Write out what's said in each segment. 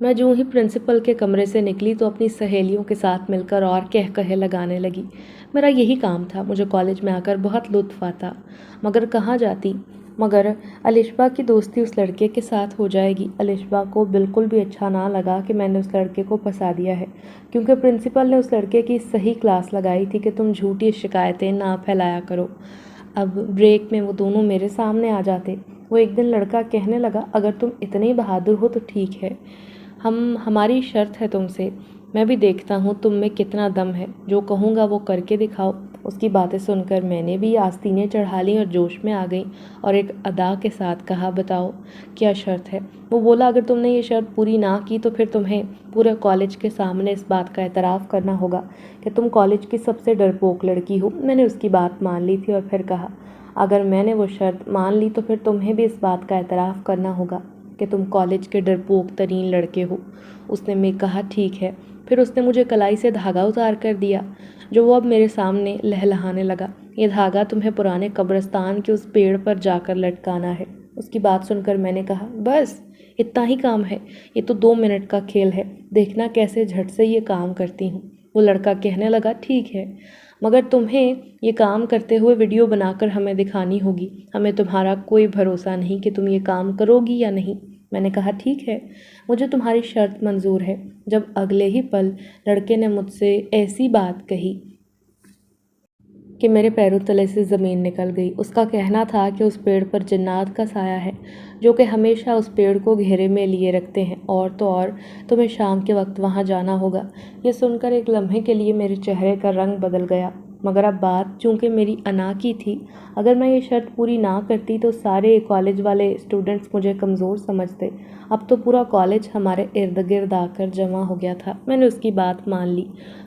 میں جو ہی پرنسپل کے کمرے سے نکلی تو اپنی سہیلیوں کے ساتھ مل کر اور کہے لگانے لگی۔ میرا یہی کام تھا، مجھے کالج میں آ کر بہت لطف آتا، مگر کہاں جاتی؟ مگر الشبا کی دوستی اس لڑکے کے ساتھ ہو جائے گی۔ الشبا کو بالکل بھی اچھا نہ لگا کہ میں نے اس لڑکے کو پھنسا دیا ہے، کیونکہ پرنسپل نے اس لڑکے کی صحیح کلاس لگائی تھی کہ تم جھوٹی شکایتیں نہ پھیلایا کرو۔ اب بریک میں وہ دونوں میرے سامنے آ جاتے۔ وہ ایک دن لڑکا کہنے لگا، اگر تم اتنے بہادر ہو تو ٹھیک ہے، ہماری شرط ہے تم سے، میں بھی دیکھتا ہوں تم میں کتنا دم ہے، جو کہوں گا وہ کر کے دکھاؤ۔ اس کی باتیں سن کر میں نے بھی آستینیں چڑھا لیں اور جوش میں آ گئی اور ایک ادا کے ساتھ کہا، بتاؤ کیا شرط ہے؟ وہ بولا، اگر تم نے یہ شرط پوری نہ کی تو پھر تمہیں پورے کالج کے سامنے اس بات کا اعتراف کرنا ہوگا کہ تم کالج کی سب سے ڈرپوک لڑکی ہو۔ میں نے اس کی بات مان لی تھی اور پھر کہا، اگر میں نے وہ شرط مان لی تو پھر تمہیں بھی اس بات کا اعتراف کرنا ہوگا کہ تم کالج کے ڈرپوک ترین لڑکے ہو۔ اس نے میں کہا، ٹھیک ہے۔ پھر اس نے مجھے کلائی سے دھاگا اتار کر دیا، جو وہ اب میرے سامنے لہلہانے لگا۔ یہ دھاگا تمہیں پرانے قبرستان کے اس پیڑ پر جا کر لٹکانا ہے۔ اس کی بات سن کر میں نے کہا، بس اتنا ہی کام ہے، یہ تو 2 منٹ کا کھیل ہے، دیکھنا کیسے جھٹ سے یہ کام کرتی ہوں۔ وہ لڑکا کہنے لگا، ٹھیک ہے، مگر تمہیں یہ کام کرتے ہوئے ویڈیو بنا کر ہمیں دکھانی ہوگی، ہمیں تمہارا کوئی بھروسہ نہیں کہ تم یہ کام کرو گی یا نہیں۔ میں نے کہا، ٹھیک ہے، مجھے تمہاری شرط منظور ہے۔ جب اگلے ہی پل لڑکے نے مجھ سے ایسی بات کہی کہ میرے پیروں تلے سے زمین نکل گئی۔ اس کا کہنا تھا کہ اس پیڑ پر جنات کا سایہ ہے، جو کہ ہمیشہ اس پیڑ کو گھیرے میں لیے رکھتے ہیں، اور تو اور تمہیں شام کے وقت وہاں جانا ہوگا۔ یہ سن کر ایک لمحے کے لیے میرے چہرے کا رنگ بدل گیا، مگر اب بات چونکہ میری انا کی تھی، اگر میں یہ شرط پوری نہ کرتی تو سارے کالج والے اسٹوڈنٹس مجھے کمزور سمجھتے۔ اب تو پورا کالج ہمارے ارد گرد آ کر جمع ہو گیا تھا۔ میں نے اس کی بات مان لی۔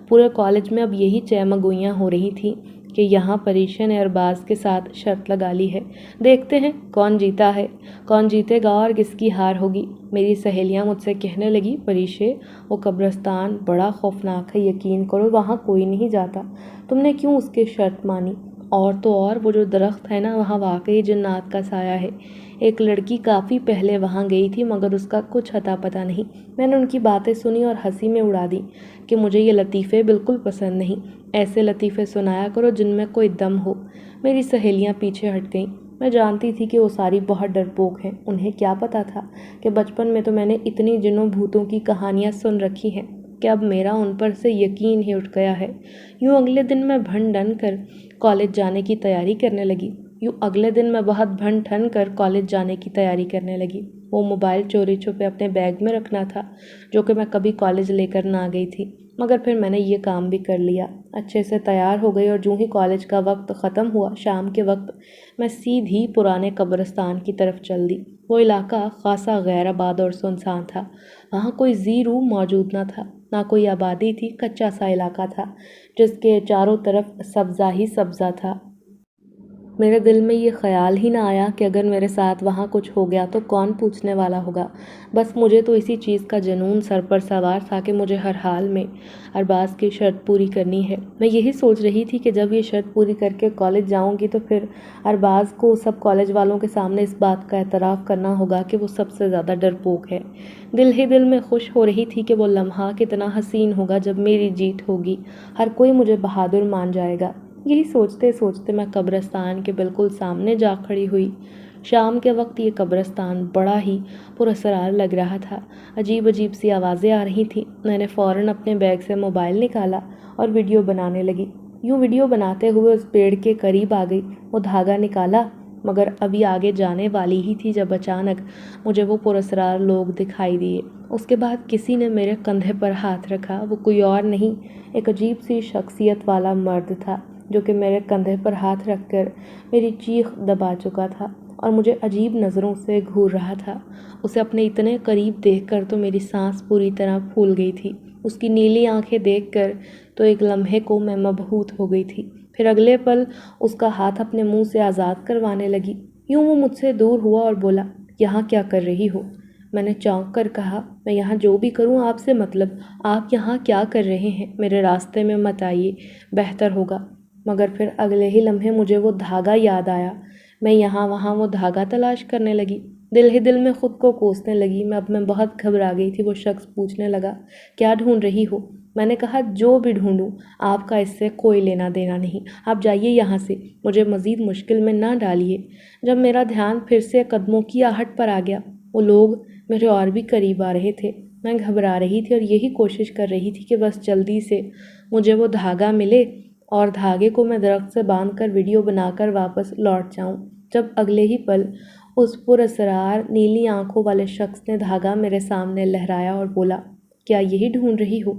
پورے کالج میں اب یہی چہمگوئیاں ہو رہی تھیں کہ یہاں پریشا نے ارباز کے ساتھ شرط لگا لی ہے، دیکھتے ہیں کون جیتا ہے، کون جیتے گا اور کس کی ہار ہوگی۔ میری سہیلیاں مجھ سے کہنے لگی، پریشے، وہ قبرستان بڑا خوفناک ہے، یقین کرو وہاں کوئی نہیں جاتا، تم نے کیوں اس کی شرط مانی؟ اور تو اور وہ جو درخت ہے نا، وہاں واقعی جنات کا سایہ ہے۔ ایک لڑکی کافی پہلے وہاں گئی تھی، مگر اس کا کچھ اتا پتہ نہیں۔ میں نے ان کی باتیں سنی اور ہنسی میں اڑا دی کہ مجھے یہ لطیفے بالکل پسند نہیں، ایسے لطیفے سنایا کرو جن میں کوئی دم ہو۔ میری سہیلیاں پیچھے ہٹ گئیں۔ میں جانتی تھی کہ وہ ساری بہت ڈرپوک ہیں، انہیں کیا پتا تھا کہ بچپن میں تو میں نے اتنی جنوں بھوتوں کی کہانیاں سن رکھی ہیں کہ اب میرا ان پر سے یقین ہی اٹھ گیا ہے۔ یوں اگلے دن میں بھن ڈن کر کالج جانے کی تیاری کرنے لگی۔ وہ موبائل چوری چھپے اپنے بیگ میں رکھنا تھا، جو کہ میں کبھی کالج لے کر نہ گئی تھی، مگر پھر میں نے یہ کام بھی کر لیا۔ اچھے سے تیار ہو گئی اور جو ہی کالج کا وقت ختم ہوا، شام کے وقت، میں سیدھی پرانے قبرستان کی طرف چل دی۔ وہ علاقہ خاصا غیر آباد اور سنسان تھا، وہاں کوئی زی روح موجود نہ تھا، نہ کوئی آبادی تھی، کچا سا علاقہ تھا جس کے چاروں طرف سبزہ ہی سبزہ تھا۔ میرے دل میں یہ خیال ہی نہ آیا کہ اگر میرے ساتھ وہاں کچھ ہو گیا تو کون پوچھنے والا ہوگا۔ بس مجھے تو اسی چیز کا جنون سر پر سوار تھا کہ مجھے ہر حال میں ارباز کی شرط پوری کرنی ہے۔ میں یہی سوچ رہی تھی کہ جب یہ شرط پوری کر کے کالج جاؤں گی تو پھر ارباز کو سب کالج والوں کے سامنے اس بات کا اعتراف کرنا ہوگا کہ وہ سب سے زیادہ ڈرپوک ہے۔ دل ہی دل میں خوش ہو رہی تھی کہ وہ لمحہ کتنا حسین ہوگا جب میری جیت ہوگی، ہر کوئی مجھے بہادر مان جائے گا۔ یہی سوچتے سوچتے میں قبرستان کے بالکل سامنے جا کھڑی ہوئی۔ شام کے وقت یہ قبرستان بڑا ہی پراسرار لگ رہا تھا، عجیب عجیب سی آوازیں آ رہی تھیں۔ میں نے فوراً اپنے بیگ سے موبائل نکالا اور ویڈیو بنانے لگی۔ یوں ویڈیو بناتے ہوئے اس پیڑ کے قریب آ گئی، وہ دھاگا نکالا، مگر ابھی آگے جانے والی ہی تھی جب اچانک مجھے وہ پراسرار لوگ دکھائی دیے۔ اس کے بعد کسی نے میرے کندھے پر ہاتھ رکھا، وہ کوئی اور نہیں، ایک عجیب سی شخصیت والا مرد تھا جو کہ میرے کندھے پر ہاتھ رکھ کر میری چیخ دبا چکا تھا اور مجھے عجیب نظروں سے گھور رہا تھا۔ اسے اپنے اتنے قریب دیکھ کر تو میری سانس پوری طرح پھول گئی تھی، اس کی نیلی آنکھیں دیکھ کر تو ایک لمحے کو میں مبہوت ہو گئی تھی، پھر اگلے پل اس کا ہاتھ اپنے منہ سے آزاد کروانے لگی۔ یوں وہ مجھ سے دور ہوا اور بولا، یہاں کیا کر رہی ہو؟ میں نے چونک کر کہا، میں یہاں جو بھی کروں آپ سے مطلب، آپ یہاں کیا کر رہے ہیں؟ میرے راستے میں مت آئیے، بہتر ہوگا۔ مگر پھر اگلے ہی لمحے مجھے وہ دھاگا یاد آیا۔ میں یہاں وہاں وہ دھاگا تلاش کرنے لگی، دل ہی دل میں خود کو کوسنے لگی۔ اب میں بہت گھبرا گئی تھی۔ وہ شخص پوچھنے لگا، کیا ڈھونڈ رہی ہو؟ میں نے کہا، جو بھی ڈھونڈوں آپ کا اس سے کوئی لینا دینا نہیں، آپ جائیے یہاں سے، مجھے مزید مشکل میں نہ ڈالیے۔ جب میرا دھیان پھر سے قدموں کی آہٹ پر آ گیا، وہ لوگ میرے اور بھی قریب آ رہے تھے۔ میں گھبرا رہی تھی اور یہی کوشش کر رہی تھی کہ بس جلدی سے مجھے وہ دھاگا ملے اور دھاگے کو میں درخت سے باندھ کر ویڈیو بنا کر واپس لوٹ جاؤں۔ جب اگلے ہی پل اس پراسرار نیلی آنکھوں والے شخص نے دھاگا میرے سامنے لہرایا اور بولا، کیا یہی ڈھونڈ رہی ہو؟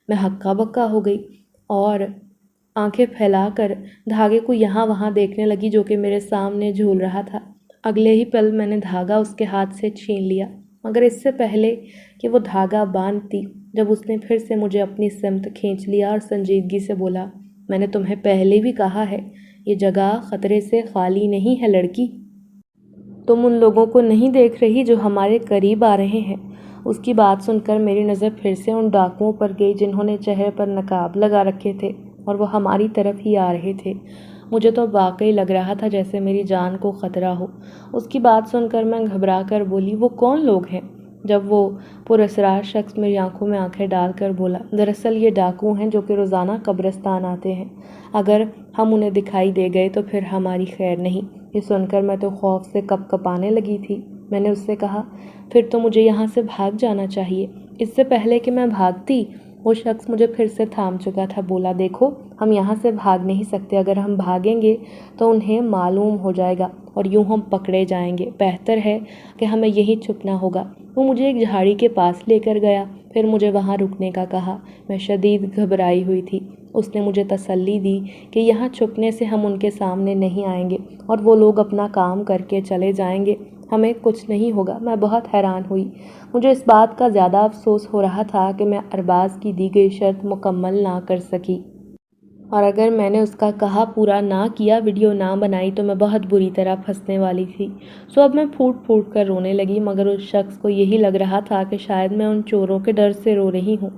میں ہکا بکا ہو گئی اور آنکھیں پھیلا کر دھاگے کو یہاں وہاں دیکھنے لگی جو کہ میرے سامنے جھول رہا تھا۔ اگلے ہی پل میں نے دھاگا اس کے ہاتھ سے چھین لیا، مگر اس سے پہلے کہ وہ دھاگا باندھتی، جب اس نے پھر سے مجھے اپنی سمت کھینچ لیا اور سنجیدگی سے بولا، میں نے تمہیں پہلے بھی کہا ہے، یہ جگہ خطرے سے خالی نہیں ہے لڑکی۔ تم ان لوگوں کو نہیں دیکھ رہی جو ہمارے قریب آ رہے ہیں؟ اس کی بات سن کر میری نظر پھر سے ان ڈاکوؤں پر گئی جنہوں نے چہرے پر نقاب لگا رکھے تھے اور وہ ہماری طرف ہی آ رہے تھے۔ مجھے تو واقعی لگ رہا تھا جیسے میری جان کو خطرہ ہو۔ اس کی بات سن کر میں گھبرا کر بولی، وہ کون لوگ ہیں؟ جب وہ پراسرار شخص میری آنکھوں میں آنکھیں ڈال کر بولا، دراصل یہ ڈاکو ہیں جو کہ روزانہ قبرستان آتے ہیں، اگر ہم انہیں دکھائی دے گئے تو پھر ہماری خیر نہیں۔ یہ سن کر میں تو خوف سے کپ کپانے لگی تھی۔ میں نے اس سے کہا، پھر تو مجھے یہاں سے بھاگ جانا چاہیے۔ اس سے پہلے کہ میں بھاگتی، وہ شخص مجھے پھر سے تھام چکا تھا۔ بولا، دیکھو، ہم یہاں سے بھاگ نہیں سکتے، اگر ہم بھاگیں گے تو انہیں معلوم ہو جائے گا اور یوں ہم پکڑے جائیں گے، بہتر ہے کہ ہمیں یہیں چھپنا ہوگا۔ وہ مجھے ایک جھاڑی کے پاس لے کر گیا، پھر مجھے وہاں رکنے کا کہا۔ میں شدید گھبرائی ہوئی تھی۔ اس نے مجھے تسلی دی کہ یہاں چھپنے سے ہم ان کے سامنے نہیں آئیں گے اور وہ لوگ اپنا کام کر کے چلے جائیں گے، ہمیں کچھ نہیں ہوگا۔ میں بہت حیران ہوئی۔ مجھے اس بات کا زیادہ افسوس ہو رہا تھا کہ میں ارباز کی دی گئی شرط مکمل نہ کر سکی، اور اگر میں نے اس کا کہا پورا نہ کیا، ویڈیو نہ بنائی، تو میں بہت بری طرح پھنسنے والی تھی۔ اب میں پھوٹ پھوٹ کر رونے لگی، مگر اس شخص کو یہی لگ رہا تھا کہ شاید میں ان چوروں کے ڈر سے رو رہی ہوں۔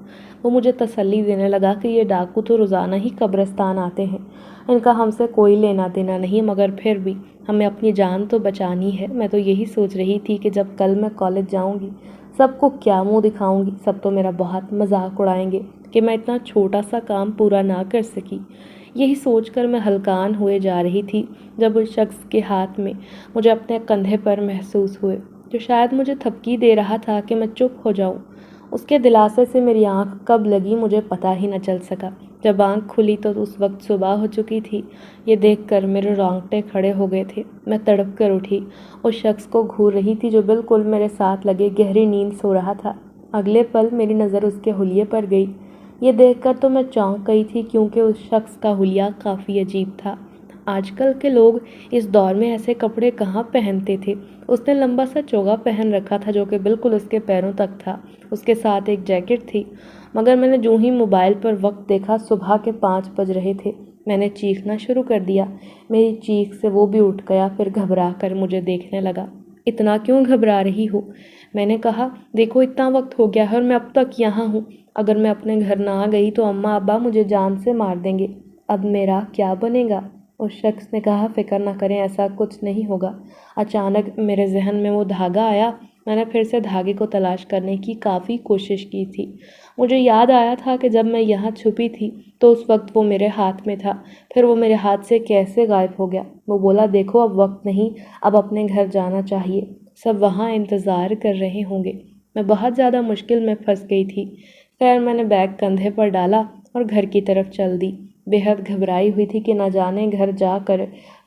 وہ مجھے تسلی دینے لگا کہ یہ ڈاکو تو روزانہ ہی قبرستان آتے ہیں، ان کا ہم سے کوئی لینا دینا نہیں، مگر پھر بھی ہمیں اپنی جان تو بچانی ہے۔ میں تو یہی سوچ رہی تھی کہ جب کل میں کالج جاؤں گی، سب کو کیا منہ دکھاؤں گی، سب تو میرا بہت مذاق اڑائیں گے کہ میں اتنا چھوٹا سا کام پورا نہ کر سکی۔ یہی سوچ کر میں ہلکان ہوئے جا رہی تھی جب اس شخص کے ہاتھ میں مجھے اپنے کندھے پر محسوس ہوئے، جو شاید مجھے تھپکی دے رہا تھا کہ میں چپ ہو جاؤں۔ اس کے دلاسے سے میری آنکھ کب لگی مجھے پتہ ہی نہ چل سکا۔ جب آنکھ کھلی تو اس وقت صبح ہو چکی تھی۔ یہ دیکھ کر میرے رونگٹے کھڑے ہو گئے تھے۔ میں تڑپ کر اٹھی، اس شخص کو گھور رہی تھی جو بالکل میرے ساتھ لگے گہری نیند سو رہا تھا۔ اگلے پل میری نظر اس کے حلیے پر گئی۔ یہ دیکھ کر تو میں چونک گئی تھی کیونکہ اس شخص کا حلیہ کافی عجیب تھا۔ آج کل کے لوگ اس دور میں ایسے کپڑے کہاں پہنتے تھے؟ اس نے لمبا سا چوگا پہن رکھا تھا جو کہ بالکل اس کے پیروں تک تھا۔ اس کے ساتھ ایک جیکٹ تھی، مگر میں نے جو ہی موبائل پر وقت دیکھا صبح کے 5 بج رہے تھے۔ میں نے چیخنا شروع کر دیا۔ میری چیخ سے وہ بھی اٹھ گیا، پھر گھبرا کر مجھے دیکھنے لگا۔ اتنا کیوں گھبرا رہی ہو؟ میں نے کہا، دیکھو اتنا وقت ہو گیا ہے اور میں اب تک یہاں ہوں۔ اگر میں اپنے گھر نہ گئی تو اماں ابا مجھے جان سے مار دیں گے، اب میرا کیا بنے گا؟ اس شخص نے کہا، فکر نہ کریں، ایسا کچھ نہیں ہوگا۔ اچانک میرے ذہن میں وہ دھاگا آیا۔ میں نے پھر سے دھاگے کو تلاش کرنے کی کافی کوشش کی تھی۔ مجھے یاد آیا تھا کہ جب میں یہاں چھپی تھی تو اس وقت وہ میرے ہاتھ میں تھا، پھر وہ میرے ہاتھ سے کیسے غائب ہو گیا؟ وہ بولا، دیکھو اب وقت نہیں، اب اپنے گھر جانا چاہیے، سب وہاں انتظار کر رہے ہوں گے۔ میں بہت زیادہ مشکل میں پھنس گئی تھی۔ خیر میں نے بیگ کندھے پر ڈالا اور گھر کی طرف چل دی۔ بے حد گھبرائی ہوئی تھی کہ نہ جانے گھر جا کر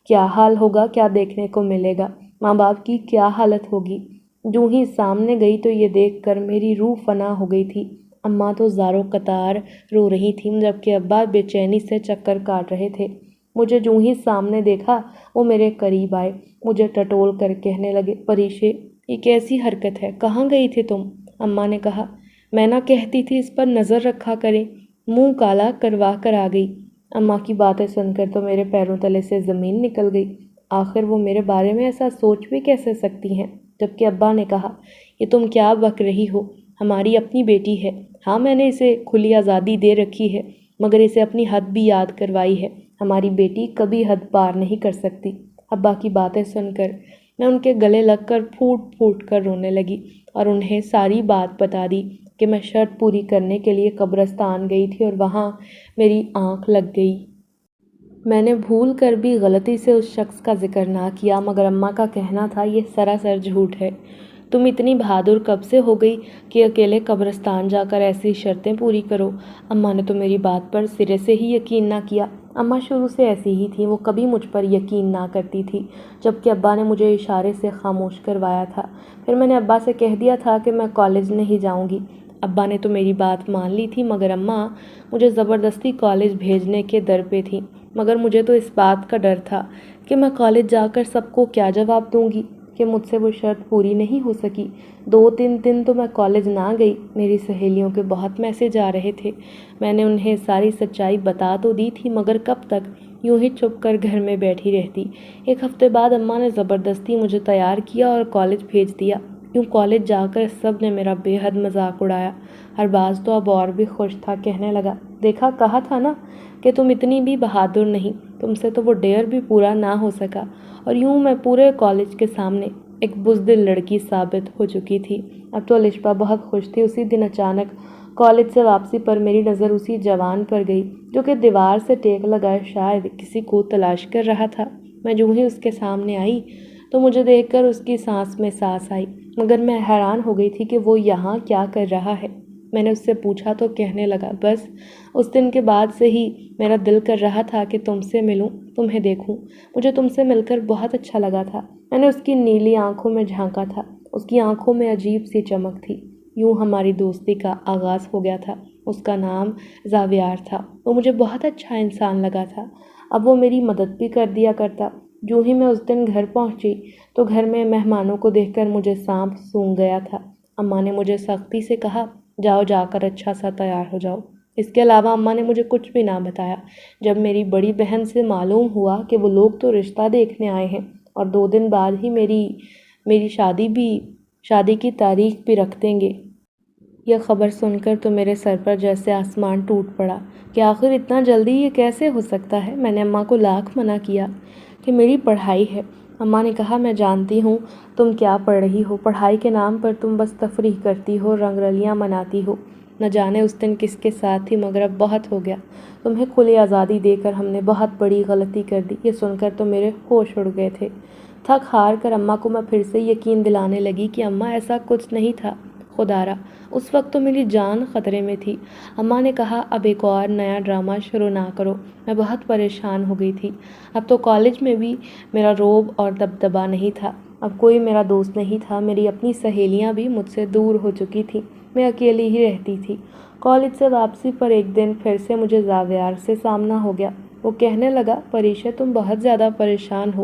کیا حال ہوگا، کیا دیکھنے کو ملے گا، ماں باپ کی کیا حالت ہوگی۔ جو ہی سامنے گئی تو یہ دیکھ کر میری روح فنا ہو گئی تھی۔ اماں تو زاروں قطار رو رہی تھیں جبکہ ابا بے چینی سے چکر کاٹ رہے تھے۔ مجھے جو ہی سامنے دیکھا وہ میرے قریب آئے، مجھے ٹٹول کر کہنے لگے، پریشے یہ کیسی حرکت ہے، کہاں گئی تھی تم؟ اماں نے کہا، میں نہ کہتی تھی اس پر نظر رکھا کریں، منہ کالا کروا کر آ گئی۔ اماں کی باتیں سن کر تو میرے پیروں تلے سے زمین نکل گئی۔ آخر وہ میرے بارے میں ایسا سوچ بھی کیسے سکتی ہیں؟ جبکہ ابا نے کہا، یہ تم کیا بک رہی ہو، ہماری اپنی بیٹی ہے۔ ہاں میں نے اسے کھلی آزادی دے رکھی ہے، مگر اسے اپنی حد بھی یاد کروائی ہے۔ ہماری بیٹی کبھی حد پار نہیں کر سکتی۔ ابا کی باتیں سن کر میں ان کے گلے لگ کر پھوٹ پھوٹ کر رونے لگی اور انہیں ساری بات بتا دی کہ میں شرط پوری کرنے کے لیے قبرستان گئی تھی اور وہاں میری آنکھ لگ گئی۔ میں نے بھول کر بھی غلطی سے اس شخص کا ذکر نہ کیا، مگر اماں کا کہنا تھا یہ سراسر جھوٹ ہے۔ تم اتنی بہادر کب سے ہو گئی کہ اکیلے قبرستان جا کر ایسی شرطیں پوری کرو؟ اماں نے تو میری بات پر سرے سے ہی یقین نہ کیا۔ اماں شروع سے ایسی ہی تھیں، وہ کبھی مجھ پر یقین نہ کرتی تھی، جبکہ ابا نے مجھے اشارے سے خاموش کروایا تھا۔ پھر میں نے ابا سے کہہ دیا تھا کہ میں کالج نہیں جاؤں گی۔ ابا نے تو میری بات مان لی تھی، مگر اماں مجھے زبردستی کالج بھیجنے کے در پہ تھیں۔ مگر مجھے تو اس بات کا ڈر تھا کہ میں کالج جا کر سب کو کیا جواب دوں گی کہ مجھ سے وہ شرط پوری نہیں ہو سکی۔ 2-3 دن تو میں کالج نہ گئی۔ میری سہیلیوں کے بہت میسج آ رہے تھے۔ میں نے انہیں ساری سچائی بتا تو دی تھی، مگر کب تک یوں ہی چھپ کر گھر میں بیٹھی رہتی۔ 1 ہفتے بعد اماں نے زبردستی مجھے تیار کیا اور کالج بھیج دیا۔ یوں کالج جا کر سب نے میرا بے حد مذاق اڑایا۔ ارباز تو اب اور بھی خوش تھا، کہنے لگا، دیکھا کہا تھا نا کہ تم اتنی بھی بہادر نہیں، تم سے تو وہ ڈیر بھی پورا نہ ہو سکا۔ اور یوں میں پورے کالج کے سامنے ایک بزدل لڑکی ثابت ہو چکی تھی۔ اب تو الشبا بہت خوش تھی۔ اسی دن اچانک کالج سے واپسی پر میری نظر اسی جوان پر گئی جو کہ دیوار سے ٹیک لگائے شاید کسی کو تلاش کر رہا تھا۔ میں جو ہی اس کے سامنے آئی تو مجھے دیکھ کر اس کی سانس میں سانس آئی، مگر میں حیران ہو گئی تھی کہ وہ یہاں کیا کر رہا ہے۔ میں نے اس سے پوچھا تو کہنے لگا، بس اس دن کے بعد سے ہی میرا دل کر رہا تھا کہ تم سے ملوں، تمہیں دیکھوں۔ مجھے تم سے مل کر بہت اچھا لگا تھا۔ میں نے اس کی نیلی آنکھوں میں جھانکا تھا، اس کی آنکھوں میں عجیب سی چمک تھی۔ یوں ہماری دوستی کا آغاز ہو گیا تھا۔ اس کا نام زاویار تھا۔ وہ مجھے بہت اچھا انسان لگا تھا۔ اب وہ میری مدد بھی کر دیا کرتا۔ جو ہی میں اس دن گھر پہنچی تو گھر میں مہمانوں کو دیکھ کر مجھے سانپ سونگھ گیا تھا۔ اماں نے مجھے سختی سے کہا، جاؤ جا کر اچھا سا تیار ہو جاؤ۔ اس کے علاوہ اماں نے مجھے کچھ بھی نہ بتایا۔ جب میری بڑی بہن سے معلوم ہوا کہ وہ لوگ تو رشتہ دیکھنے آئے ہیں اور 2 دن بعد ہی میری شادی کی تاریخ بھی رکھ دیں گے، یہ خبر سن کر تو میرے سر پر جیسے آسمان ٹوٹ پڑا کہ آخر اتنا جلدی یہ کیسے ہو سکتا ہے۔ میں نے اماں کو لاکھ منع کیا کہ میری پڑھائی ہے۔ اماں نے کہا، میں جانتی ہوں تم کیا پڑھ رہی ہو، پڑھائی کے نام پر تم بس تفریح کرتی ہو، رنگ رلیاں مناتی ہو۔ نہ جانے اس دن کس کے ساتھ تھی، مگر اب بہت ہو گیا۔ تمہیں کھلی آزادی دے کر ہم نے بہت بڑی غلطی کر دی۔ یہ سن کر تو میرے ہوش اڑ گئے تھے۔ تھک ہار کر اماں کو میں پھر سے یقین دلانے لگی کہ اماں ایسا کچھ نہیں تھا۔ خدا را، اس وقت تو میری جان خطرے میں تھی۔ اماں نے کہا، اب ایک اور نیا ڈرامہ شروع نہ کرو۔ میں بہت پریشان ہو گئی تھی۔ اب تو کالج میں بھی میرا رعب اور دبدبا نہیں تھا۔ اب کوئی میرا دوست نہیں تھا۔ میری اپنی سہیلیاں بھی مجھ سے دور ہو چکی تھیں۔ میں اکیلی ہی رہتی تھی۔ کالج سے واپسی پر ایک دن پھر سے مجھے زاویار سے سامنا ہو گیا۔ وہ کہنے لگا، پریشا تم بہت زیادہ پریشان ہو،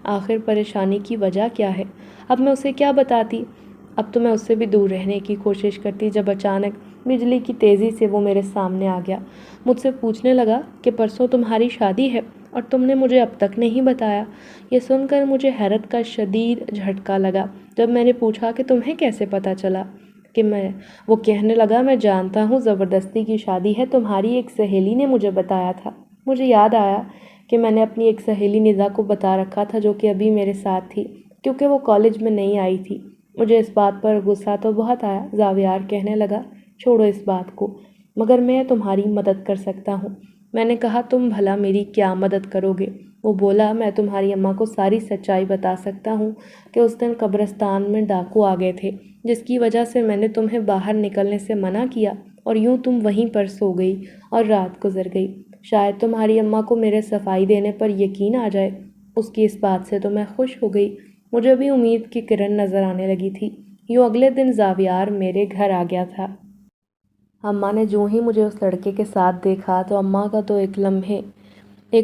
آخر پریشانی کی وجہ کیا ہے؟ اب میں اسے کیا بتاتی؟ اب تو میں اس سے بھی دور رہنے کی کوشش کرتی، جب اچانک بجلی کی تیزی سے وہ میرے سامنے آ گیا۔ مجھ سے پوچھنے لگا کہ پرسوں تمہاری شادی ہے اور تم نے مجھے اب تک نہیں بتایا۔ یہ سن کر مجھے حیرت کا شدید جھٹکا لگا۔ جب میں نے پوچھا کہ تمہیں کیسے پتہ چلا وہ کہنے لگا، میں جانتا ہوں زبردستی کی شادی ہے، تمہاری ایک سہیلی نے مجھے بتایا تھا۔ مجھے یاد آیا کہ میں نے اپنی ایک سہیلی ندا کو بتا رکھا تھا، جو کہ ابھی میرے ساتھ تھی، کیونکہ وہ کالج میں نہیں آئی تھی۔ مجھے اس بات پر غصہ تو بہت آیا۔ زاویار کہنے لگا، چھوڑو اس بات کو، مگر میں تمہاری مدد کر سکتا ہوں۔ میں نے کہا، تم بھلا میری کیا مدد کرو گے؟ وہ بولا، میں تمہاری اماں کو ساری سچائی بتا سکتا ہوں کہ اس دن قبرستان میں ڈاکو آ گئے تھے، جس کی وجہ سے میں نے تمہیں باہر نکلنے سے منع کیا اور یوں تم وہیں پر سو گئی اور رات گزر گئی۔ شاید تمہاری اماں کو میرے صفائی دینے پر یقین آ جائے۔ اس کی اس بات سے تو میں خوش ہو گئی۔ مجھے بھی امید کی کرن نظر آنے لگی تھی۔ یوں اگلے دن زاویار میرے گھر آ گیا تھا۔ اماں نے جو ہی مجھے اس لڑکے کے ساتھ دیکھا تو اماں کا تو ایک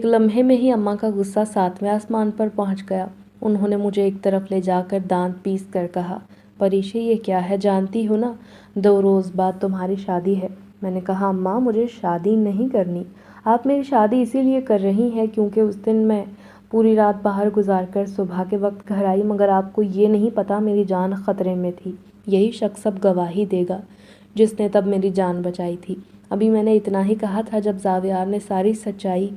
لمحے میں ہی اماں کا غصہ 7ویں آسمان پر پہنچ گیا۔ انہوں نے مجھے ایک طرف لے جا کر دانت پیس کر کہا، پریشا یہ کیا ہے، جانتی ہو نا 2 روز بعد تمہاری شادی ہے۔ میں نے کہا، اماں مجھے شادی نہیں کرنی۔ آپ میری شادی اسی لیے کر رہی ہیں کیونکہ اس دن میں پوری رات باہر گزار کر صبح کے وقت گھر آئی، مگر آپ کو یہ نہیں پتہ میری جان خطرے میں تھی۔ یہی شخص اب گواہی دے گا جس نے تب میری جان بچائی تھی۔ ابھی میں نے اتنا ہی کہا تھا جب زاویار نے ساری سچائی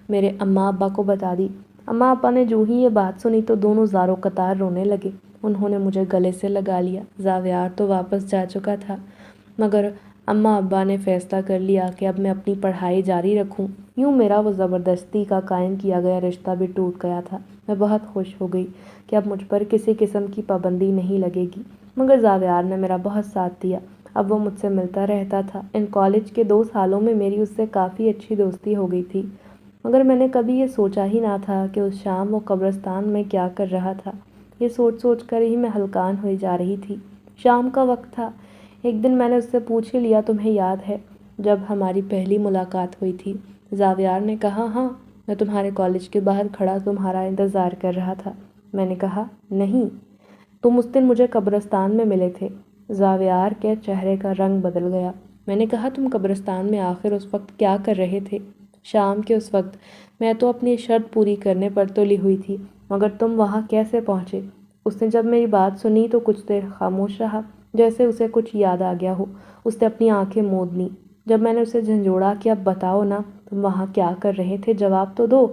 میرے اماں ابا کو بتا دی۔ اماں ابا نے جو ہی یہ بات سنی تو دونوں زاروں قطار رونے لگے۔ انہوں نے مجھے گلے سے لگا لیا۔ زاویار تو واپس جا چکا تھا، مگر اماں ابا نے فیصلہ کر لیا کہ اب میں اپنی پڑھائی جاری رکھوں۔ یوں میرا وہ زبردستی کا قائم کیا گیا رشتہ بھی ٹوٹ گیا تھا۔ میں بہت خوش ہو گئی کہ اب مجھ پر کسی قسم کی پابندی نہیں لگے گی، مگر زاویار نے میرا بہت ساتھ دیا۔ اب وہ مجھ سے ملتا رہتا تھا۔ ان کالج کے 2 سالوں میں میری اس سے کافی اچھی دوستی ہو گئی تھی، مگر میں نے کبھی یہ سوچا ہی نہ تھا کہ اس شام وہ قبرستان میں کیا کر رہا تھا۔ یہ سوچ سوچ کر ہی میں ہلکان ہوئی جا رہی تھی۔ شام کا وقت تھا۔ ایک دن میں نے اس سے پوچھ ہی لیا، تمہیں یاد ہے جب ہماری پہلی ملاقات ہوئی تھی؟ زاویار نے کہا، ہاں، میں تمہارے کالج کے باہر کھڑا تمہارا انتظار کر رہا تھا۔ میں نے کہا، نہیں، تم اس دن مجھے قبرستان میں ملے تھے۔ زاویار کے چہرے کا رنگ بدل گیا۔ میں نے کہا، تم قبرستان میں آخر اس وقت کیا کر رہے تھے؟ شام کے اس وقت میں تو اپنی شرط پوری کرنے پر تلی ہوئی تھی، مگر تم وہاں کیسے پہنچے؟ اس نے جب میری بات سنی تو کچھ دیر خاموش رہا، جیسے اسے کچھ یاد آ گیا ہو۔ اس نے اپنی آنکھیں موند لیں۔ جب میں نے اسے جھنجھوڑا کہ اب بتاؤ نا، تم وہاں کیا کر رہے تھے، جواب تو دو۔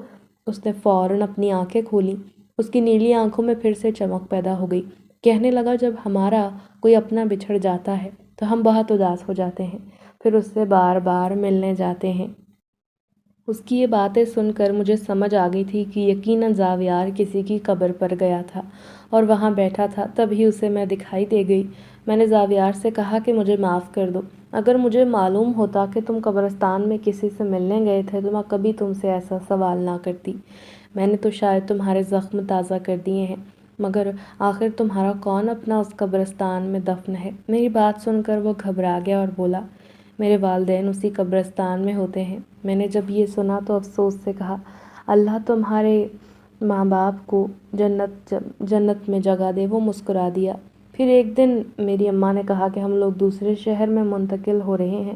اس نے فوراً اپنی آنکھیں کھولیں۔ اس کی نیلی آنکھوں میں پھر سے چمک پیدا ہو گئی۔ کہنے لگا، جب ہمارا کوئی اپنا بچھڑ جاتا ہے تو ہم بہت اداس ہو جاتے ہیں، پھر اس سے بار بار ملنے جاتے ہیں۔ اس کی یہ باتیں سن کر مجھے سمجھ آ گئی تھی کہ یقیناً زاویار کسی کی قبر پر گیا تھا اور وہاں بیٹھا تھا، تبھی اسے میں دکھائی دے گئی۔ میں نے زاویار سے کہا کہ مجھے معاف کر دو۔ اگر مجھے معلوم ہوتا کہ تم قبرستان میں کسی سے ملنے گئے تھے تو میں کبھی تم سے ایسا سوال نہ کرتی۔ میں نے تو شاید تمہارے زخم تازہ کر دیے ہیں، مگر آخر تمہارا کون اپنا اس قبرستان میں دفن ہے؟ میری بات سن کر وہ گھبرا گیا اور بولا، میرے والدین اسی قبرستان میں ہوتے ہیں۔ میں نے جب یہ سنا تو افسوس سے کہا، اللہ تمہارے ماں باپ کو جنت میں جگہ دے۔ وہ مسکرا دیا۔ پھر ایک دن میری اماں نے کہا کہ ہم لوگ دوسرے شہر میں منتقل ہو رہے ہیں۔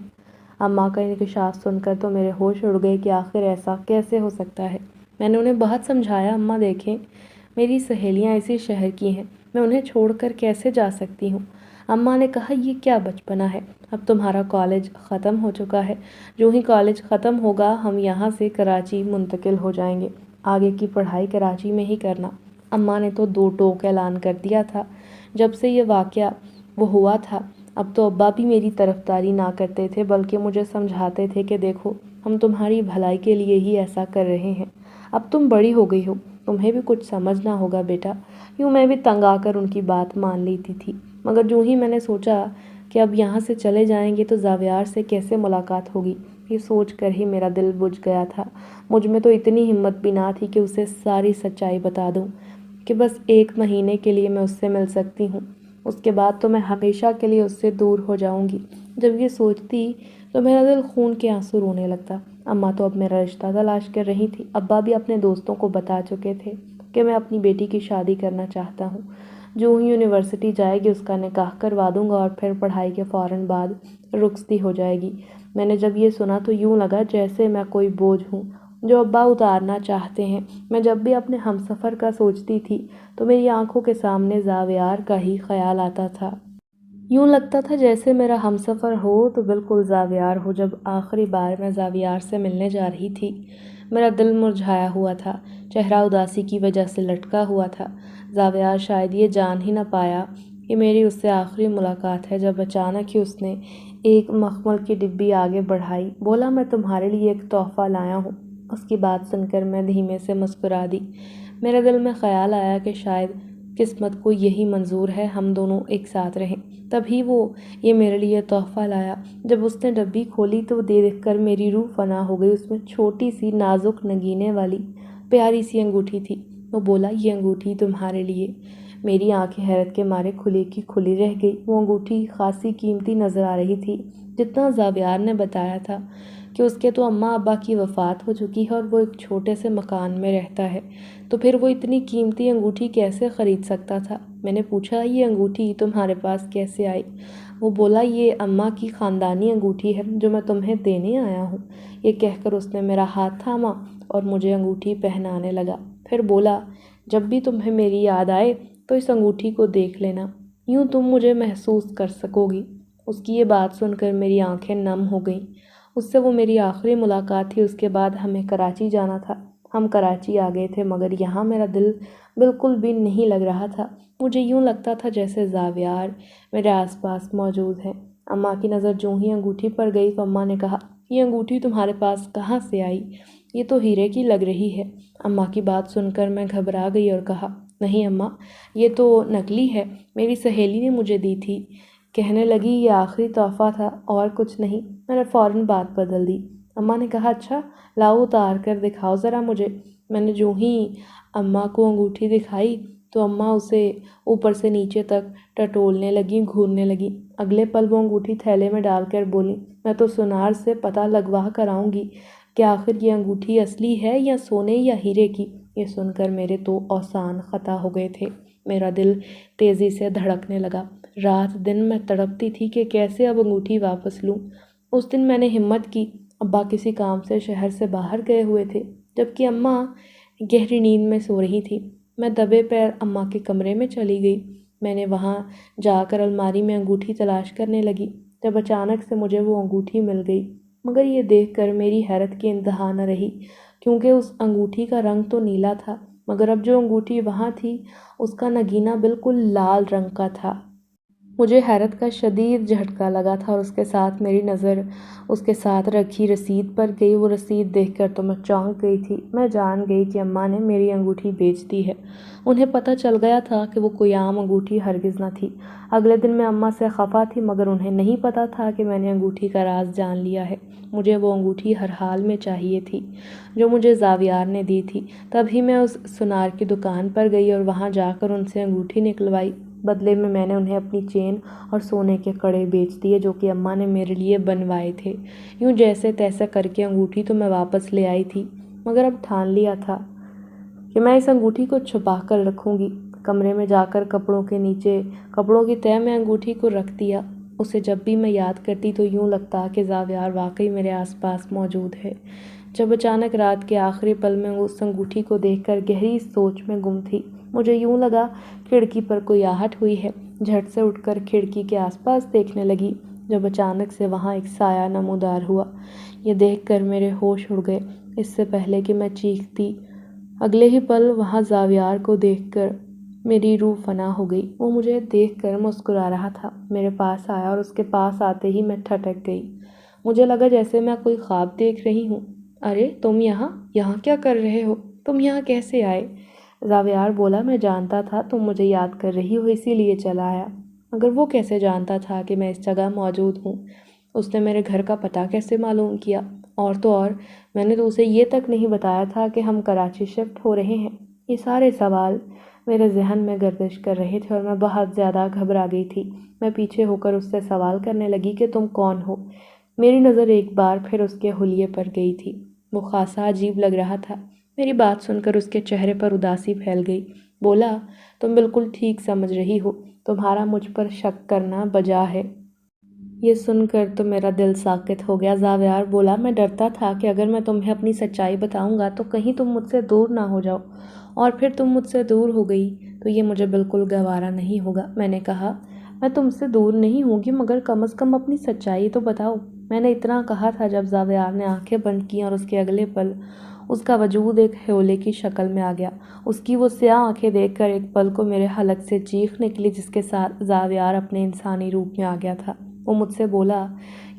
اماں کا انکشاف سن کر تو میرے ہوش اڑ گئے کہ آخر ایسا کیسے ہو سکتا ہے۔ میں نے انہیں بہت سمجھایا، اماں دیکھیں، میری سہیلیاں اسی شہر کی ہیں، میں انہیں چھوڑ کر کیسے جا سکتی ہوں؟ اماں نے کہا، یہ کیا بچپنا ہے، اب تمہارا کالج ختم ہو چکا ہے، جو ہی کالج ختم ہوگا ہم یہاں سے کراچی منتقل ہو جائیں گے، آگے کی پڑھائی کراچی میں ہی کرنا۔ اماں نے تو 2 ٹوک اعلان کر دیا تھا جب سے یہ واقعہ وہ ہوا تھا۔ اب تو ابا بھی میری طرفداری نہ کرتے تھے، بلکہ مجھے سمجھاتے تھے کہ دیکھو، ہم تمہاری بھلائی کے لیے ہی ایسا کر رہے ہیں، اب تم بڑی ہو گئی ہو، تمہیں بھی کچھ سمجھنا ہوگا بیٹا۔ یوں میں بھی تنگ آ کر ان کی بات مان لیتی تھی، مگر جو ہی میں نے سوچا کہ اب یہاں سے چلے جائیں گے تو زاویار سے کیسے ملاقات ہوگی، یہ سوچ کر ہی میرا دل بجھ گیا تھا۔ مجھ میں تو اتنی ہمت بھی نہ تھی کہ اسے ساری سچائی بتا دوں کہ بس 1 مہینے کے لیے میں اس سے مل سکتی ہوں، اس کے بعد تو میں ہمیشہ کے لیے اس سے دور ہو جاؤں گی۔ جب یہ سوچتی تو میرا دل خون کے آنسو رونے لگتا۔ اماں تو اب میرا رشتہ تلاش کر رہی تھی۔ ابا بھی اپنے دوستوں کو بتا چکے تھے کہ میں اپنی بیٹی کی شادی کرنا چاہتا ہوں۔ جو ہی یونیورسٹی جائے گی اس کا نکاح کروا دوں گا اور پھر پڑھائی کے فوراً بعد رخصتی ہو جائے گی۔ میں نے جب یہ سنا تو یوں لگا جیسے میں کوئی بوجھ ہوں جو ابا اتارنا چاہتے ہیں۔ میں جب بھی اپنے ہمسفر کا سوچتی تھی تو میری آنکھوں کے سامنے زاویار کا ہی خیال آتا تھا۔ یوں لگتا تھا جیسے میرا ہمسفر ہو تو بالکل زاویار ہو۔ جب آخری بار میں زاویار سے ملنے جا رہی تھی، میرا دل مرجھایا ہوا تھا، چہرہ اداسی کی وجہ سے لٹکا ہوا تھا۔ زاویار شاید یہ جان ہی نہ پایا کہ میری اس سے آخری ملاقات ہے، جب اچانک ہی اس نے ایک مخمل کی ڈبی آگے بڑھائی، بولا، میں تمہارے لیے ایک تحفہ لایا ہوں۔ اس کی بات سن کر میں دھیمے سے مسکرا دی۔ میرے دل میں خیال آیا کہ شاید قسمت کو یہی منظور ہے ہم دونوں ایک ساتھ رہیں۔ تبھی وہ یہ میرے لیے تحفہ لایا۔ جب اس نے ڈبی کھولی تو دیکھ کر میری روح فنا ہو گئی۔ اس میں چھوٹی سی نازک نگینے والی پیاری سی انگوٹھی تھی۔ وہ بولا، یہ انگوٹھی تمہارے لیے۔ میری آنکھیں حیرت کے مارے کھلی کی کھلی رہ گئی۔ وہ انگوٹھی خاصی قیمتی نظر آ رہی تھی۔ جتنا زاویار نے بتایا تھا کہ اس کے تو اماں ابا کی وفات ہو چکی ہے اور وہ ایک چھوٹے سے مکان میں رہتا ہے، تو پھر وہ اتنی قیمتی انگوٹھی کیسے خرید سکتا تھا؟ میں نے پوچھا، یہ انگوٹھی تمہارے پاس کیسے آئی؟ وہ بولا، یہ اماں کی خاندانی انگوٹھی ہے جو میں تمہیں دینے آیا ہوں۔ یہ کہہ کر اس نے میرا ہاتھ تھاما اور مجھے انگوٹھی پہنانے لگا۔ پھر بولا، جب بھی تمہیں میری یاد آئے تو اس انگوٹھی کو دیکھ لینا، یوں تم مجھے محسوس کر سکو گی۔ اس کی یہ بات سن کر میری آنکھیں نم ہو گئیں۔ اس سے وہ میری آخری ملاقات تھی، اس کے بعد ہمیں کراچی جانا تھا۔ ہم کراچی آ گئے تھے مگر یہاں میرا دل بالکل بھی نہیں لگ رہا تھا۔ مجھے یوں لگتا تھا جیسے زاویار میرے آس پاس موجود ہیں۔ اماں کی نظر جو ہی انگوٹھی پر گئی تو اماں نے کہا، یہ انگوٹھی تمہارے پاس کہاں سے آئی؟ یہ تو ہیرے کی لگ رہی ہے۔ اماں کی بات سن کر میں گھبرا گئی اور کہا، نہیں اماں، یہ تو نکلی ہے، میری سہیلی نے مجھے دی تھی۔ کہنے لگی یہ آخری تحفہ تھا اور کچھ نہیں۔ میں نے فوراً بات بدل دی۔ اماں نے کہا، اچھا لاؤ اتار کر دکھاؤ ذرا مجھے۔ میں نے جو ہی اماں کو انگوٹھی دکھائی تو اماں اسے اوپر سے نیچے تک ٹٹولنے لگیں، گھورنے لگیں۔ اگلے پل وہ انگوٹھی تھیلے میں ڈال کر بولیں، میں تو سونار سے پتہ لگوا کر آؤں گی کہ آخر یہ انگوٹھی اصلی ہے یا سونے یا ہیرے کی۔ یہ سن کر میرے تو اوسان خطا ہو گئے تھے۔ میرا دل تیزی سے دھڑکنے لگا۔ رات دن میں تڑپتی تھی کہ کیسے اب انگوٹھی واپس لوں۔ اس دن میں نے ہمت کی۔ ابا کسی کام سے شہر سے باہر گئے ہوئے تھے، جبکہ اماں گہری نیند میں سو رہی تھی۔ میں دبے پیر اماں کے کمرے میں چلی گئی۔ میں نے وہاں جا کر الماری میں انگوٹھی تلاش کرنے لگی، جب اچانک سے مجھے وہ انگوٹھی مل گئی۔ مگر یہ دیکھ کر میری حیرت کی انتہا نہ رہی، کیونکہ اس انگوٹھی کا رنگ تو نیلا تھا، مگر اب جو انگوٹھی وہاں تھی اس کا نگینہ بالکل لال رنگ کا تھا۔ مجھے حیرت کا شدید جھٹکا لگا تھا اور اس کے ساتھ میری نظر اس کے ساتھ رکھی رسید پر گئی۔ وہ رسید دیکھ کر تو میں چونک گئی تھی۔ میں جان گئی کہ اماں نے میری انگوٹھی بیچ دی ہے۔ انہیں پتہ چل گیا تھا کہ وہ کوئی عام انگوٹھی ہرگز نہ تھی۔ اگلے دن میں اماں سے خفا تھی، مگر انہیں نہیں پتہ تھا کہ میں نے انگوٹھی کا راز جان لیا ہے۔ مجھے وہ انگوٹھی ہر حال میں چاہیے تھی جو مجھے زاویار نے دی تھی۔ تبھی میں اس سونار کی دکان پر گئی اور وہاں جا کر ان سے انگوٹھی نکلوائی۔ بدلے میں نے انہیں اپنی چین اور سونے کے کڑے بیچ دیے جو کہ اماں نے میرے لیے بنوائے تھے۔ یوں جیسے تیسے کر کے انگوٹھی تو میں واپس لے آئی تھی، مگر اب ٹھان لیا تھا کہ میں اس انگوٹھی کو چھپا کر رکھوں گی۔ کمرے میں جا کر کپڑوں کے نیچے کپڑوں کی تہہ میں انگوٹھی کو رکھ دیا۔ اسے جب بھی میں یاد کرتی تو یوں لگتا کہ زاویار واقعی میرے آس پاس موجود ہے۔ جب اچانک رات کے آخری پل میں اس انگوٹھی کو دیکھ کر گہری سوچ میں گم تھی، مجھے یوں لگا کھڑکی پر کوئی آہٹ ہوئی ہے۔ جھٹ سے اٹھ کر کھڑکی کے آس پاس دیکھنے لگی، جب اچانک سے وہاں ایک سایہ نمودار ہوا۔ یہ دیکھ کر میرے ہوش اڑ گئے۔ اس سے پہلے کہ میں چیختی، اگلے ہی پل وہاں زاویار کو دیکھ کر میری روح فنا ہو گئی۔ وہ مجھے دیکھ کر مسکرا رہا تھا، میرے پاس آیا اور اس کے پاس آتے ہی میں ٹھٹک گئی۔ مجھے لگا جیسے میں کوئی خواب دیکھ رہی ہوں۔ ارے تم یہاں کیا کر رہے ہو؟ تم یہاں کیسے آئے؟ زاویار بولا، میں جانتا تھا تم مجھے یاد کر رہی ہو، اسی لیے چلا آیا۔ مگر وہ کیسے جانتا تھا کہ میں اس جگہ موجود ہوں؟ اس نے میرے گھر کا پتہ کیسے معلوم کیا؟ اور تو اور میں نے تو اسے یہ تک نہیں بتایا تھا کہ ہم کراچی شفٹ ہو رہے ہیں۔ یہ سارے سوال میرے ذہن میں گردش کر رہے تھے اور میں بہت زیادہ گھبرا گئی تھی۔ میں پیچھے ہو کر اس سے سوال کرنے لگی کہ تم کون ہو؟ میری نظر ایک بار پھر اس کے حلیے پر گئی تھی۔ وہ خاصا عجیب لگ رہا تھا۔ میری بات سن کر اس کے چہرے پر اداسی پھیل گئی۔ بولا، تم بالکل ٹھیک سمجھ رہی ہو، تمہارا مجھ پر شک کرنا بجا ہے۔ یہ سن کر تو میرا دل ساکت ہو گیا۔ زاویار بولا، میں ڈرتا تھا کہ اگر میں تمہیں اپنی سچائی بتاؤں گا تو کہیں تم مجھ سے دور نہ ہو جاؤ، اور پھر تم مجھ سے دور ہو گئی تو یہ مجھے بالکل گوارا نہیں ہوگا۔ میں نے کہا، میں تم سے دور نہیں ہوں گی، مگر کم از کم اپنی سچائی تو بتاؤ۔ میں نے اتنا کہا تھا جب زاویار نے آنکھیں بند کیں اور اس کے اگلے پل اس کا وجود ایک ہیولے کی شکل میں آ گیا۔ اس کی وہ سیاہ آنکھیں دیکھ کر ایک پل کو میرے حلق سے چیخ نکلی، جس کے ساتھ زاویار اپنے انسانی روپ میں آ گیا تھا۔ وہ مجھ سے بولا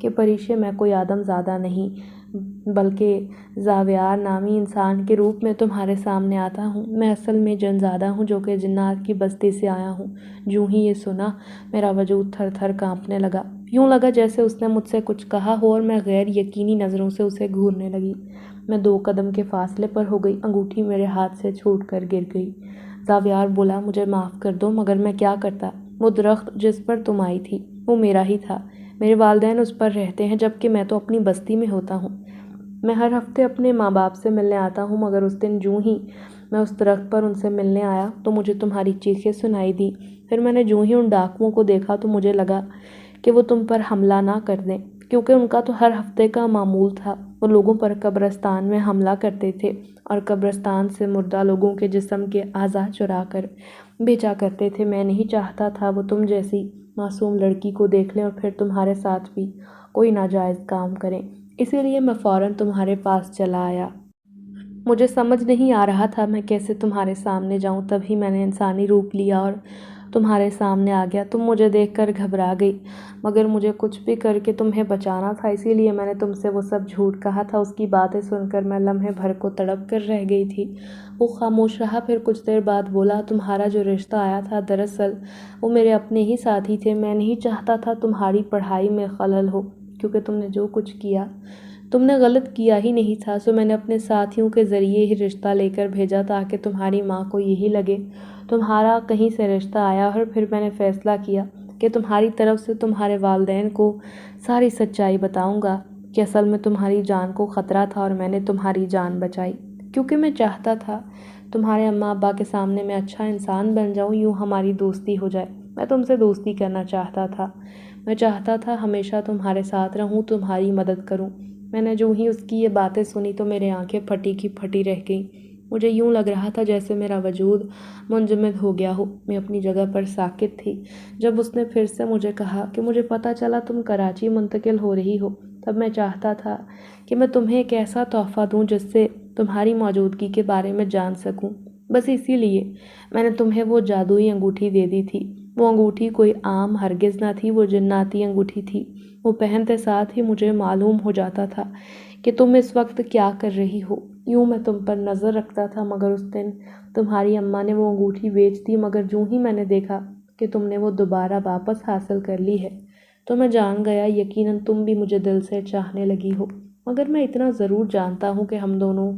کہ پریشے، میں کوئی آدم زادہ نہیں بلکہ زاویار نامی انسان کے روپ میں تمہارے سامنے آتا ہوں۔ میں اصل میں جن زادہ ہوں جو کہ جنات کی بستی سے آیا ہوں۔ جو ہی یہ سنا میرا وجود تھر تھر کانپنے لگا۔ یوں لگا جیسے اس نے مجھ سے کچھ کہا ہو اور میں غیر یقینی نظروں سے اسے گھورنے لگی۔ میں 2 قدم کے فاصلے پر ہو گئی۔ انگوٹھی میرے ہاتھ سے چھوٹ کر گر گئی۔ زاویار بولا، مجھے معاف کر دو، مگر میں کیا کرتا؟ وہ درخت جس پر تم آئی تھی وہ میرا ہی تھا۔ میرے والدین اس پر رہتے ہیں، جبکہ میں تو اپنی بستی میں ہوتا ہوں۔ میں ہر ہفتے اپنے ماں باپ سے ملنے آتا ہوں، مگر اس دن جو ہی میں اس درخت پر ان سے ملنے آیا تو مجھے تمہاری چیخیں سنائی دی۔ پھر میں نے جو ہی ان ڈاکوؤں کو دیکھا تو مجھے لگا کہ وہ تم پر حملہ نہ کر دیں، کیونکہ ان کا تو ہر ہفتے کا معمول تھا۔ وہ لوگوں پر قبرستان میں حملہ کرتے تھے اور قبرستان سے مردہ لوگوں کے جسم کے اعضاء چرا کر بیچا کرتے تھے۔ میں نہیں چاہتا تھا وہ تم جیسی معصوم لڑکی کو دیکھ لیں اور پھر تمہارے ساتھ بھی کوئی ناجائز کام کریں، اسی لیے میں فوراً تمہارے پاس چلا آیا۔ مجھے سمجھ نہیں آ رہا تھا میں کیسے تمہارے سامنے جاؤں، تبھی میں نے انسانی روپ لیا اور تمہارے سامنے آ گیا۔ تم مجھے دیکھ کر گھبرا گئی، مگر مجھے کچھ بھی کر کے تمہیں بچانا تھا، اسی لیے میں نے تم سے وہ سب جھوٹ کہا تھا۔ اس کی باتیں سن کر میں لمحے بھر کو تڑپ کر رہ گئی تھی۔ وہ خاموش رہا، پھر کچھ دیر بعد بولا، تمہارا جو رشتہ آیا تھا دراصل وہ میرے اپنے ہی ساتھی تھے۔ میں نہیں چاہتا تھا تمہاری پڑھائی میں خلل ہو، کیونکہ تم نے جو کچھ کیا تم نے غلط کیا ہی نہیں تھا، سو میں نے اپنے ساتھیوں کے ذریعے ہی رشتہ لے کر بھیجا تاکہ تمہاری ماں کو یہی لگے تمہارا کہیں سے رشتہ آیا، اور پھر میں نے فیصلہ کیا کہ تمہاری طرف سے تمہارے والدین کو ساری سچائی بتاؤں گا کہ اصل میں تمہاری جان کو خطرہ تھا اور میں نے تمہاری جان بچائی، کیونکہ میں چاہتا تھا تمہارے اماں ابا کے سامنے میں اچھا انسان بن جاؤں، یوں ہماری دوستی ہو جائے۔ میں تم سے دوستی کرنا چاہتا تھا، میں چاہتا تھا ہمیشہ تمہارے ساتھ رہوں، تمہاری مدد کروں۔ میں نے جو ہی اس کی یہ باتیں سنی تو میرے آنکھیں پھٹی کی پھٹی رہ گئیں۔ مجھے یوں لگ رہا تھا جیسے میرا وجود منجمد ہو گیا ہو۔ میں اپنی جگہ پر ساکت تھی۔ جب اس نے پھر سے مجھے کہا کہ مجھے پتہ چلا تم کراچی منتقل ہو رہی ہو، تب میں چاہتا تھا کہ میں تمہیں ایک ایسا تحفہ دوں جس سے تمہاری موجودگی کے بارے میں جان سکوں۔ بس اسی لیے میں نے تمہیں وہ جادوئی انگوٹھی دے دی تھی۔ وہ انگوٹھی کوئی عام ہرگز نہ تھی، وہ جناتی انگوٹھی تھی۔ وہ پہنتے ساتھ ہی مجھے معلوم ہو جاتا تھا کہ تم اس وقت کیا کر رہی ہو۔ یوں میں تم پر نظر رکھتا تھا، مگر اس دن تمہاری اماں نے وہ انگوٹھی بیچ دی، مگر جوں ہی میں نے دیکھا کہ تم نے وہ دوبارہ واپس حاصل کر لی ہے تو میں جان گیا یقیناً تم بھی مجھے دل سے چاہنے لگی ہو۔ مگر میں اتنا ضرور جانتا ہوں کہ ہم دونوں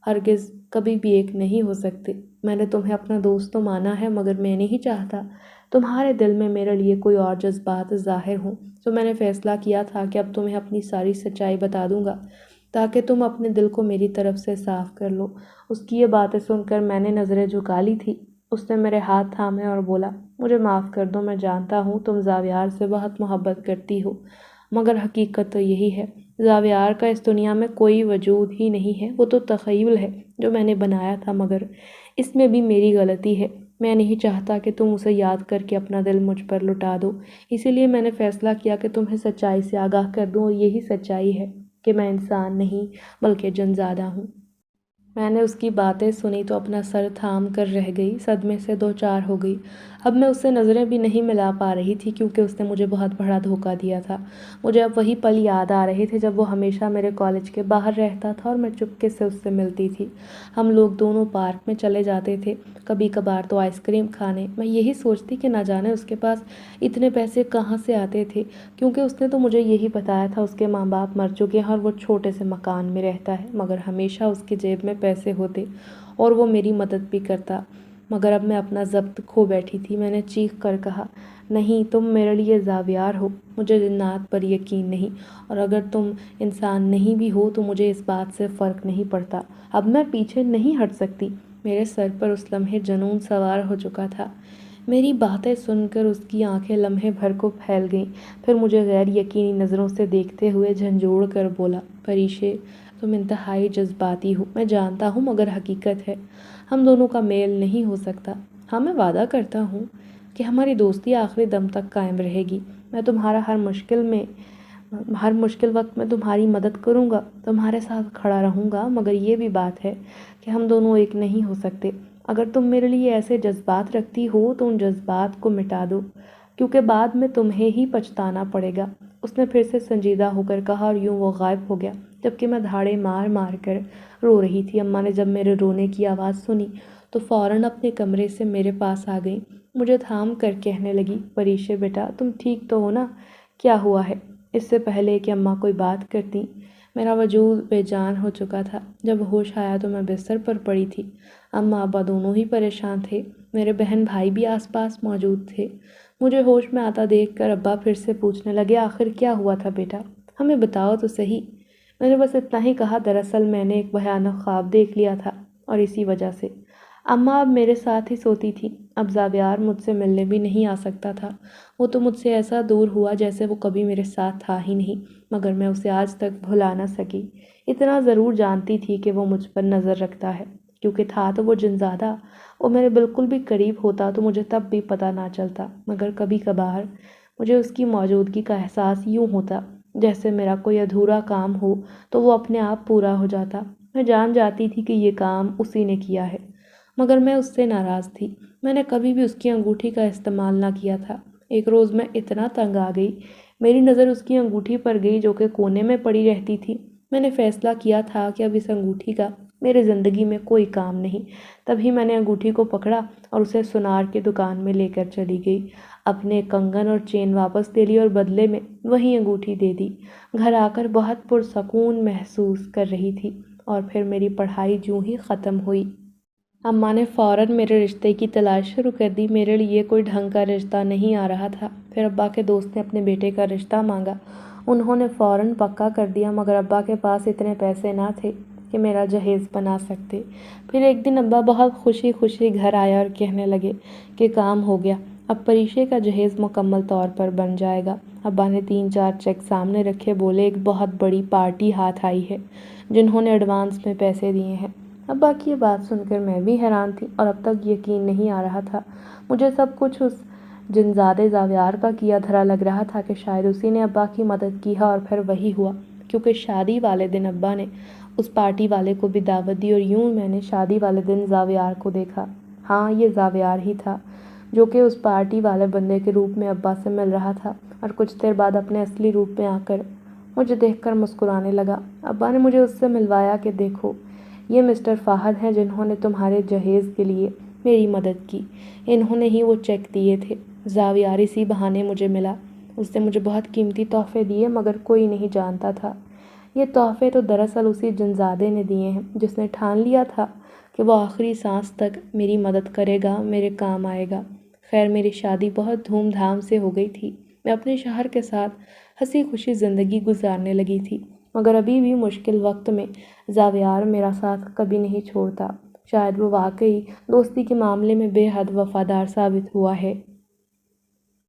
ہرگز کبھی بھی ایک نہیں ہو سکتے۔ میں نے تمہیں اپنا دوست تو مانا ہے، مگر میں نہیں چاہتا تمہارے دل میں میرے لیے کوئی اور جذبات ظاہر ہوں، تو میں نے فیصلہ کیا تھا کہ اب تمہیں اپنی ساری سچائی بتا دوں گا تاکہ تم اپنے دل کو میری طرف سے صاف کر لو۔ اس کی یہ باتیں سن کر میں نے نظریں جھکا لی تھی۔ اس نے میرے ہاتھ تھامے اور بولا، مجھے معاف کر دو، میں جانتا ہوں تم زاویار سے بہت محبت کرتی ہو، مگر حقیقت تو یہی ہے، زاویار کا اس دنیا میں کوئی وجود ہی نہیں ہے، وہ تو تخیل ہے جو میں نے بنایا تھا، مگر اس میں بھی میری غلطی ہے۔ میں نہیں چاہتا کہ تم اسے یاد کر کے اپنا دل مجھ پر لٹا دو، اسی لیے میں نے فیصلہ کیا کہ تمہیں سچائی سے آگاہ کر دوں، اور یہی سچائی ہے کہ میں انسان نہیں بلکہ جنزادہ ہوں۔ میں نے اس کی باتیں سنی تو اپنا سر تھام کر رہ گئی، صدمے سے دو چار ہو گئی۔ اب میں اس سے نظریں بھی نہیں ملا پا رہی تھی کیونکہ اس نے مجھے بہت بڑا دھوکہ دیا تھا۔ مجھے اب وہی پل یاد آ رہے تھے جب وہ ہمیشہ میرے کالج کے باہر رہتا تھا اور میں چپکے سے اس سے ملتی تھی۔ ہم لوگ دونوں پارک میں چلے جاتے تھے، کبھی کبھار تو آئس کریم کھانے۔ میں یہی سوچتی کہ نہ جانے اس کے پاس اتنے پیسے کہاں سے آتے تھے، کیونکہ اس نے تو مجھے یہی بتایا تھا اس کے ماں باپ مر چکے ہیں اور وہ چھوٹے سے مکان میں رہتا ہے، مگر ہمیشہ اس کی جیب میں پیسے ہوتے اور وہ میری مدد بھی کرتا۔ مگر اب میں اپنا ضبط کھو بیٹھی تھی۔ میں نے چیخ کر کہا، نہیں، تم میرے لیے زاویار ہو، مجھے جنات پر یقین نہیں، اور اگر تم انسان نہیں بھی ہو تو مجھے اس بات سے فرق نہیں پڑتا، اب میں پیچھے نہیں ہٹ سکتی۔ میرے سر پر اس لمحے جنون سوار ہو چکا تھا۔ میری باتیں سن کر اس کی آنکھیں لمحے بھر کو پھیل گئیں، پھر مجھے غیر یقینی نظروں سے دیکھتے ہوئے جھنجھوڑ کر بولا، پریشے، تم انتہائی جذباتی ہو، میں جانتا ہوں، مگر حقیقت ہے ہم دونوں کا میل نہیں ہو سکتا۔ ہاں، میں وعدہ کرتا ہوں کہ ہماری دوستی آخری دم تک قائم رہے گی۔ میں تمہارا ہر مشکل وقت میں تمہاری مدد کروں گا، تمہارے ساتھ کھڑا رہوں گا، مگر یہ بھی بات ہے کہ ہم دونوں ایک نہیں ہو سکتے۔ اگر تم میرے لیے ایسے جذبات رکھتی ہو تو ان جذبات کو مٹا دو، کیونکہ بعد میں تمہیں ہی پچھتانا پڑے گا۔ اس نے پھر سے سنجیدہ ہو کر کہا اور یوں وہ غائب ہو گیا، جبکہ میں دھاڑے مار مار کر رو رہی تھی۔ اماں نے جب میرے رونے کی آواز سنی تو فوراً اپنے کمرے سے میرے پاس آ گئیں، مجھے تھام کر کہنے لگی، پریشے بیٹا، تم ٹھیک تو ہو نا؟ کیا ہوا ہے؟ اس سے پہلے کہ اماں کوئی بات کرتیں میرا وجود بے جان ہو چکا تھا۔ جب ہوش آیا تو میں بستر پر پڑی تھی۔ اماں ابا دونوں ہی پریشان تھے، میرے بہن بھائی بھی آس پاس موجود تھے۔ مجھے ہوش میں آتا دیکھ کر ابا پھر سے پوچھنے لگے، آخر کیا ہوا تھا بیٹا؟ ہمیں بتاؤ تو صحیح۔ میں نے بس اتنا ہی کہا، دراصل میں نے ایک بھیانک خواب دیکھ لیا تھا اور اسی وجہ سے۔ اماں اب میرے ساتھ ہی سوتی تھی، اب زاویار مجھ سے ملنے بھی نہیں آ سکتا تھا۔ وہ تو مجھ سے ایسا دور ہوا جیسے وہ کبھی میرے ساتھ تھا ہی نہیں، مگر میں اسے آج تک بھلا نہ سکی۔ اتنا ضرور جانتی تھی کہ وہ مجھ پر نظر رکھتا ہے، کیونکہ تھا تو وہ جنزادہ۔ وہ میرے بالکل بھی قریب ہوتا تو مجھے تب بھی پتہ نہ چلتا، مگر کبھی کبھار مجھے اس کی موجودگی کا احساس یوں ہوتا جیسے میرا کوئی ادھورا کام ہو تو وہ اپنے آپ پورا ہو جاتا۔ میں جان جاتی تھی کہ یہ کام اسی نے کیا ہے، مگر میں اس سے ناراض تھی۔ میں نے کبھی بھی اس کی انگوٹھی کا استعمال نہ کیا تھا۔ ایک روز میں اتنا تنگ آ گئی، میری نظر اس کی انگوٹھی پر گئی جو کہ کونے میں پڑی رہتی تھی۔ میں نے فیصلہ کیا تھا کہ اب اس انگوٹھی کا میرے زندگی میں کوئی کام نہیں۔ تبھی میں نے انگوٹھی کو پکڑا اور اسے سونار کی دکان میں لے کر چلی گئی۔ اپنے کنگن اور چین واپس لے لی اور بدلے میں وہی انگوٹھی دے دی۔ گھر آ کر بہت پرسکون محسوس کر رہی تھی، اور پھر میری پڑھائی جوں ہی ختم ہوئی، اماں نے فوراً میرے رشتے کی تلاش شروع کر دی۔ میرے لیے کوئی ڈھنگ کا رشتہ نہیں آ رہا تھا۔ پھر ابا کے دوست نے اپنے بیٹے کا رشتہ مانگا۔ انہوں نے فوراً پکا کر دیا، مگر ابا کے پاس اتنے پیسے نہ تھے کہ میرا جہیز بنا سکتے۔ پھر ایک دن ابا بہت خوشی خوشی گھر آیا اور کہنے لگے کہ کام ہو گیا، اب پریشے کا جہیز مکمل طور پر بن جائے گا۔ ابا نے 3-4 چیک سامنے رکھے، بولے ایک بہت بڑی پارٹی ہاتھ آئی ہے جنہوں نے ایڈوانس میں پیسے دیے ہیں۔ ابا کی یہ بات سن کر میں بھی حیران تھی، اور اب تک یقین نہیں آ رہا تھا۔ مجھے سب کچھ اس جنزادے زاویار کا کیا دھرا لگ رہا تھا کہ شاید اسی نے ابا کی مدد کی ہے، اور پھر وہی ہوا، کیونکہ شادی والے دن ابا نے اس پارٹی والے کو بھی دعوت دی، اور یوں میں نے شادی والے دن زاویار کو دیکھا۔ ہاں، یہ زاویار ہی تھا جو کہ اس پارٹی والے بندے کے روپ میں ابا سے مل رہا تھا، اور کچھ دیر بعد اپنے اصلی روپ میں آ کر مجھے دیکھ کر مسکرانے لگا۔ ابا نے مجھے اس سے ملوایا کہ دیکھو، یہ مسٹر فہد ہیں جنہوں نے تمہارے جہیز کے لیے میری مدد کی، انہوں نے ہی وہ چیک دیے تھے۔ زاویار اسی بہانے مجھے ملا، اس نے مجھے بہت قیمتی تحفے دیے، مگر کوئی نہیں جانتا تھا یہ تحفے تو دراصل اسی جنزادے نے دیے ہیں جس نے ٹھان لیا تھا کہ وہ آخری سانس تک میری مدد کرے گا، میرے کام آئے گا۔ خیر، میری شادی بہت دھوم دھام سے ہو گئی تھی۔ میں اپنے شوہر کے ساتھ ہنسی خوشی زندگی گزارنے لگی تھی، مگر ابھی بھی مشکل وقت میں زاویار میرا ساتھ کبھی نہیں چھوڑتا۔ شاید وہ واقعی دوستی کے معاملے میں بے حد وفادار ثابت ہوا ہے۔